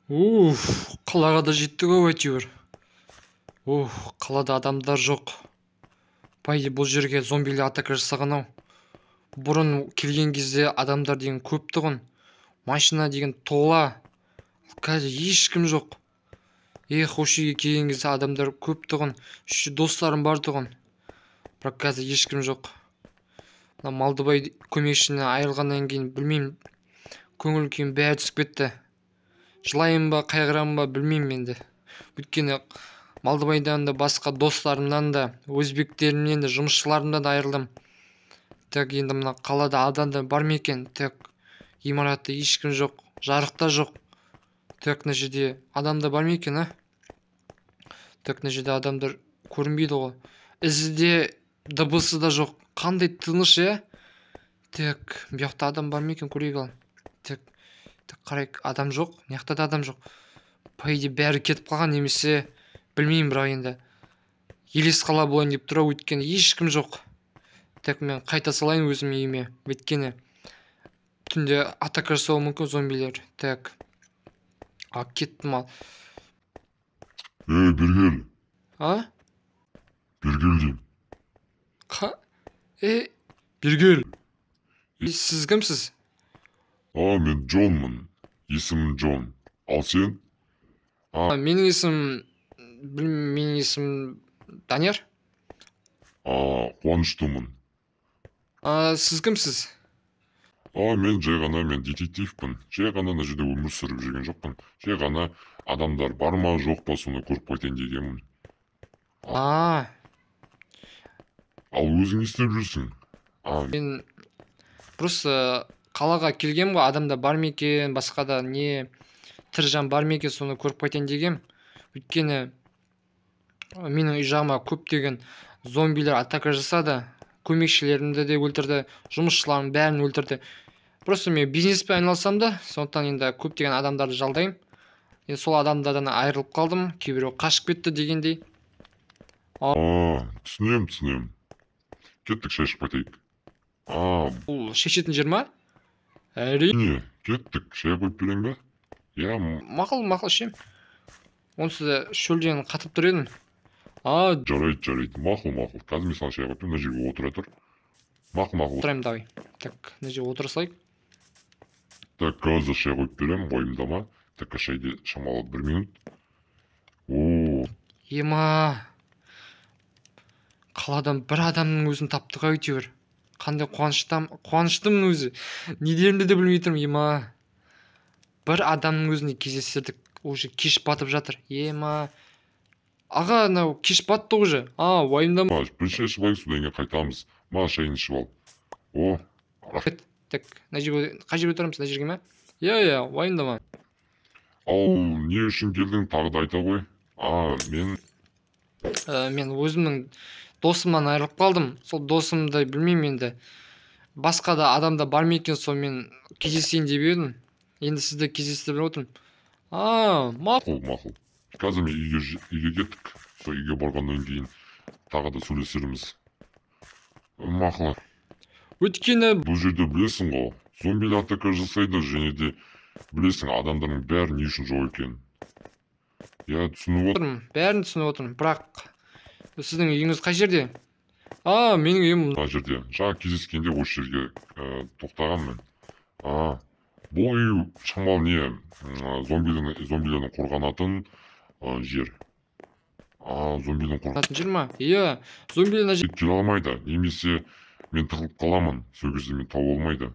Қалаға да жеттік ау әйтеуір. Қалада адамдар жоқ. Бұл жерге зомбилер атака жасаған ау. Бұрын келген кезде адамдар деген көп тұғын. Машина деген тола. Қазір ешкім жоқ. Осы үйге келген кезде адамдар көп тұғын. Достарым бар тұғын. Бірақ қазір ешкім жоқ. Малдыбай көмекшіне айырылғаннан кейін білмеймін, көңіл күйім бәрі түсіп кетті. Жылайын ба, қайғырамын ба білмеймін енді. Өйткені Малдыбайдан да басқа достарымнан да, өзбектерімнен де, жұмысшыларымдан да айырылдым. Тек енді мына қалада адамдар бар ма екен? Тек ғимаратта ешкім жоқ, жарықта жоқ. Тек мына жерде адамдар бар ма екен, Тек мына жерде адамдар көрінбейді ғой. Ізі де, дыбысы да жоқ. Қандай тыныш, Тек бұяқта адам бар ма екен, көрейік ал. Тек қарайық, адам жоқ, мияқта да адам жоқ. Пайде бәрі кетіп қалған немесе білмеймін, бірақ енді елес қала болайын деп тұр, өйткені ешкім жоқ. Тек мен қайта салайын өзім үйіме, өйткені түнде атака жасауы мүмкін зомбилер. Тек кеттім ал. Бергел. Бергел деймін. Бергел. Сіз кімсіз? Мен Джонмын. Есімім Джон. Ал сен? Менің есімім Данияр. Қуаныштымын. Сіз кімсіз? Мен детективпін. Жай ғана мына жерде өмір сүріп жүрген жоқпын. Жай ғана адамдар бар ма жоқ па соны көріп қайтайын дегенмін. Ал өзің не істеп жүрсің? Мен просто қалаға келгем ғой, адамда бар ма екен, басқа да не тірі жан бар ма екен, соны көріп қайтайын дегем. Өйткені менің үй жағыма көптеген зомбилер атака жасады. Көмекшілерімді де өлтірді, жұмысшыларымның бәрін өлтірді. Просто мен бизнеспен айналысам да, сондықтан енді көптеген адамдарды жалдаймын. Енді сол адамдардан айырылып қалдым, кейбіреу қашып кетті дегендей. Түсінем. Кеттік, шай ішіп қайтайық. Бұл шешетін жер ма? Әрине. Кеттік, шай қойып берейін бе? Мақұл, шем. Онсыз да шөлден қатып тұр едім. Жарайды. Мақұл. Қазір мен саған шай қойып берейін, мына жерге отыра тұр. Мақұл. Отырайым, давай. Так, мына жерге отыра салайық. Так, қазір шай қойып беремін, уайымдама. Так, шайды шамалы 1 минут. Ема. Қаладан бір адамның өзін таптық әйтеуір. Қандай қуаныштымын өзі. Не деремді де білмей тұрмын, ема. Бір адамның өзіне кездестірдік. Уже кеш батып жатыр. Ема. Аға, анау кеш батты уже. Уайымдама. Bir шай ішіп алайық, содан кейін қайтамыз. Маған шайын ішіп ал. Рахмет. Так, қай жерге отырамыз, мына жерге ме? Иә, уайымдама. Ал не үшін келдің, тағы да айта ғой. Мен өзімнің досымнан айырылып қалдым. Сол досымды білмеймін енді. Басқа да адамда бар ма екен, сонымен кездесейін деп едім. Енді сізді кездестіріп отырмын. Мақұл. Қазір мен үйге кеттік. Сол үйге барғаннан кейін тағы да сөйлесерміз. Мақұл. Өйткені бұл жерде білесің ғой, зомбилер атака жасайды, және де білесің адамдардың бәрі не үшін жоқ екенін. Түсініп отырмын. Бәрін түсініп отырмын, бірақ сіздің үйіңіз қай жерде? Менің үйім мына жерде. Жаңа кездескенде осы жерге тоқтағанмын. Бұл үй шамалы не, зомбилердің қорғанатын жер. Зомбилердің қорғанатын жер ма? Иә, зомбилер келе алмайды, немесе мен тығылып қаламын, сол кезде мен тауып алмайды.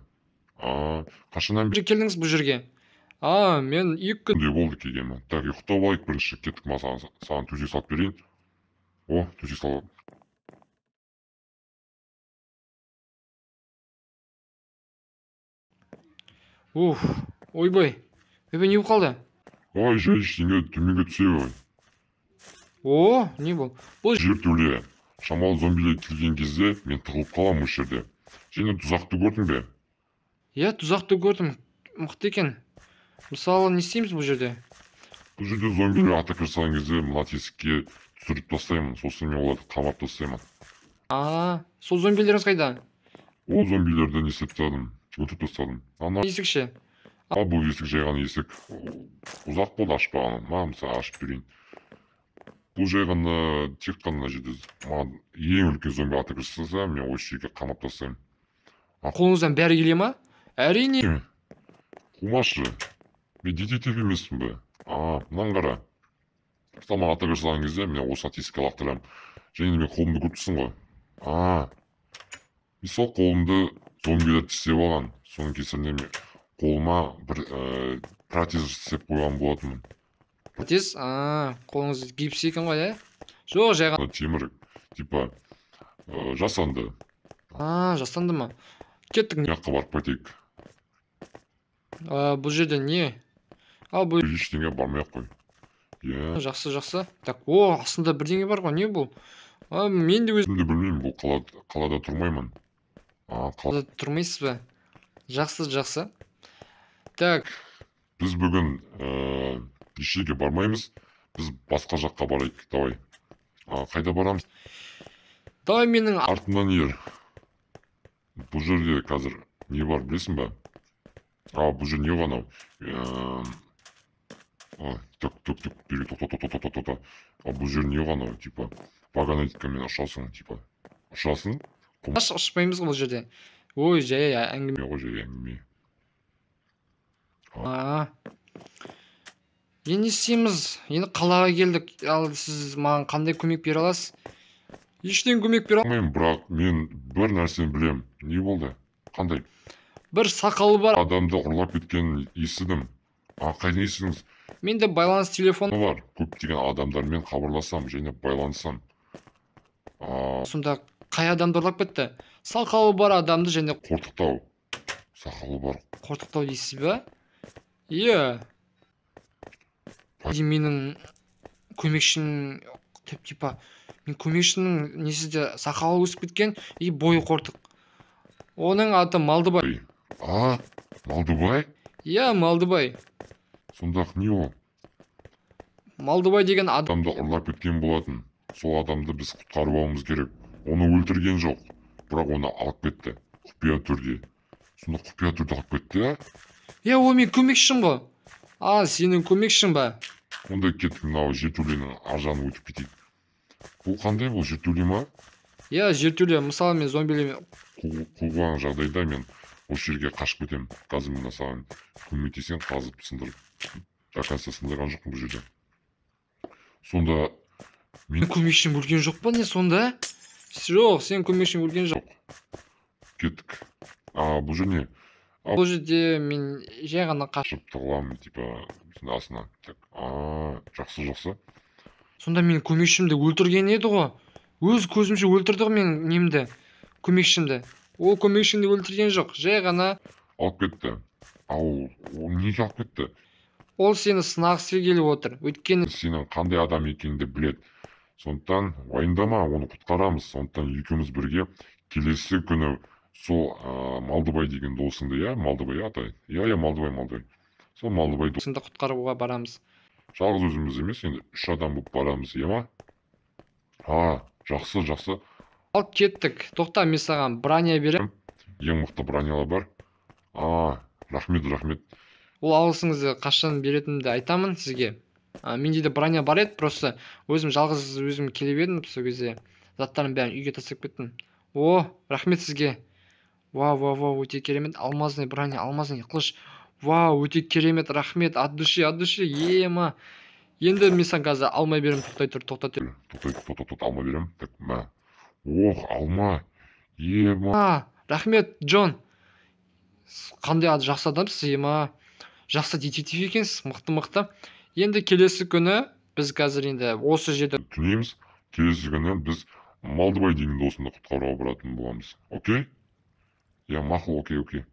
Қашаннан бері келдіңіз бұл жерге? Мен 2 күн болды келгенмін. Так, ұйықтап алайық бірінші, кеттік, саған төсек салып берейін. Төсек салып. Ойбай, не болып қалды? Жай ештеңе, төменге түсе ғой. Не бұл? Бұл жер төле. Шамалы зомбилер келген кезде мен тығылып қалам осы жерде. Және тұзақты көрдің бе? Иә, тұзақты көрдім. Мықты екен. Мысалы, не істейміз бұл жерде? Бұл жерде зомбилер атака жасаған кезде мына тесікке түсіріп тастаймын. Сосын мен оларды қамап тастаймын. Сол зомбилеріңіз қайда? Ол зомбилерді не істеп тастадым? Өтіп тастадым. Есік ше? Ал бұл есік жай ғана есік. Ұзақ болды ашпағаны. Маған мысалы ашып берейін. Бұл жай ғана тек қана мына жерде маған ең үлкен зомби ата кірсесе, мен осы жерге қамап тастаймын. Қолыңыздан бәрі келе ма? Әрине. Қумашы. Мен детектив емеспін бе? Мынаны қара. Мысалы ата кірсаған кезде мен осы есікке лақтырамын. Және мен қолымды көріп тұрсың ғой. Мен сол қолымды зомбилер тістеп алған. Соның кесірінен мен қолыма бір протез істеп қойған болатынмын. Протез? Қолыңыз гипс екен ғой, Жоқ, жай ғана. Темір, типа, жасанды. Жасанды ма? Кеттік. Мына жаққа барып қайтайық. Бұл жерде не? Бұл Ештеңе бармай-ақ қой. Иә. жақсы. Так, астында бірдеңе бар ғой, не бұл? Мен де Өзім де білмеймін, бұл қалада тұрмаймын. қалада тұрмайсыз ба? Жақсы. Так, Біз бүгін ешкімге бармаймыз. Біз басқа жаққа барайық, давай. Қайда барамыз? давай менің Артымнан ер. Бұл жерде қазір не бар, білесің ба? Бұл жер не ғана? Түк, бері, тоқта. Бұл жер не ғана, типа, вагонеткамен ашасың, типа. Ашасың? ашпаймыз ғой бұл жерде. Ой, жай әңгіме. Жай әңгіме. Енді не істейміз? Енді қалаға келдік. Ал сіз маған қандай көмек бере аласыз? Ештен көмек бере Білмеймін, бірақ мен бір нәрсені білем. Не болды? Қандай? бір сақалы бар. Адамды ұрлап кеткенін естідім. Қайдан естідіңіз? Менде байланыс телефоны Бар. Көптеген адамдармен хабарласам және байланысам. Сонда қай адамды ұрлап кетті? Сақалы бар адамды және Қортықтау. Сақалы бар. қортықтау дейсіз ба? Иә. Менің көмекшім типа мен көмекшінің несіде сақалы өсіп кеткен и бойы қортық. Оның аты Малдыбай. Малдыбай? Иә, Малдыбай. Сонда не ол? Малдыбай деген Адамды ұрлап кеткен болатын. Сол адамды біз құтқарып алуымыз керек. Оны өлтірген жоқ. Бірақ оны алып кетті. Құпия түрде. Сонда құпия түрде алып кетті, Иә, ол мен көмекшім ғой. Сенің көмекшің ба? Онда кеттік мынау жертөленің аржағына өтіп кетейік. Бұл қандай бұл жертөле ма? Иә, жертөле. Мысалы мен зомбилермен Қуған жағдайда мен осы жерге қашып кетемін. Қазір мына саған көмектесең қазып сындырып. Жақанса сындырған жоқпын бұл жерде. Сонда мен көмекшім өлген жоқ па не сонда? Жоқ, сен көмекшің өлген жоқ. Кеттік. Бұл жер не? Бұл жерде мен жай ғана қашып. Тығыламын, типа, астынан. Жақсы. Сонда мен көмекшімді өлтірген еді ғой. Өз көзімше өлтірді ғой мен немді, көмекшімді. Ол көмекшімді өлтірген жоқ. Жай ғана алып кетті. Ол неге алып кетті? Ол сені сынағысы келіп отыр. Өйткені Сенің қандай адам екеніңді біледі. Сондықтан уайымдама, оны құтқарамыз. Сондықтан екеуміз бірге келесі күні сол Малдыбай деген досыңды, Малдыбай атай. Малдыбай. Сол Малдыбай досыңды құтқаруға барамыз. Жалғыз өзіміз емес, енді 3 адам болып барамыз, ма? Жақсы. Ал кеттік. Тоқта, мен саған броня берем. Ең мықты бронялар бар. Рахмет. Ол алғысыңызды қашан беретінімді айтамын сізге. Менде де броня бар еді, просто өзім келіп едім сол кезде. Заттарын бәрін үйге тастап кеттім. Рахмет сізге. Вау, өте керемет. Алмазный броня, алмазный қылыш. Өте керемет, рахмет. От души, ема. Енді мен саған қазір алмай берем, тоқтай тұр. Тоқтай, алма берем. Так, алма. Ема. Рахмет, Джон. Қандай жақсы адамсыз, ема. Жақсы детектив екенсіз, мықты. Енді келесі күні біз қазір енді осы жерде түнейміз. Келесі күні біз Малдыбай деген досымды құтқаруға баратын боламыз. Окей? Мақұл, окей.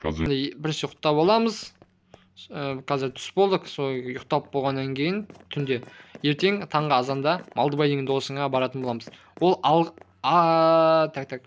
Қазір бірінші ұйықтап аламыз. Қазір түс болдық. Сол ұйықтап болғаннан кейін түнде ертең таңғы азанда Малдыбай деген досыңа баратын боламыз. Ол так.